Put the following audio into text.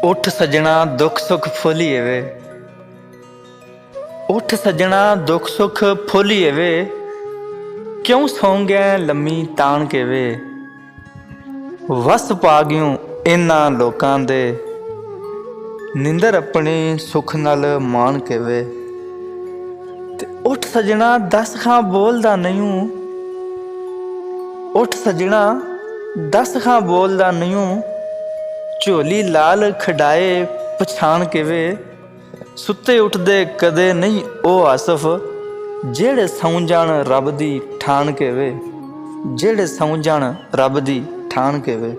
उठ सजना दुख सुख फुलिए वे। उठ सजना दुख सुख फुलिए वे, क्यों सौ गया लम्मी तान के वे। वस पा गयूं इन्हां लोकां दे, निंदर अपनी सुख नाल मान के वे। ते उठ सजना दस खां बोलदा नहीं, उठ सजना दस खां बोलदा नहीं, झोली लाल खडाए पछाण के वे। सुते उठदे कदे नहीं ओ आसफ, जेड़े सौ जाण रब दी ठाण के वे, जेड़े सौ जाण रब दी ठाण के वे।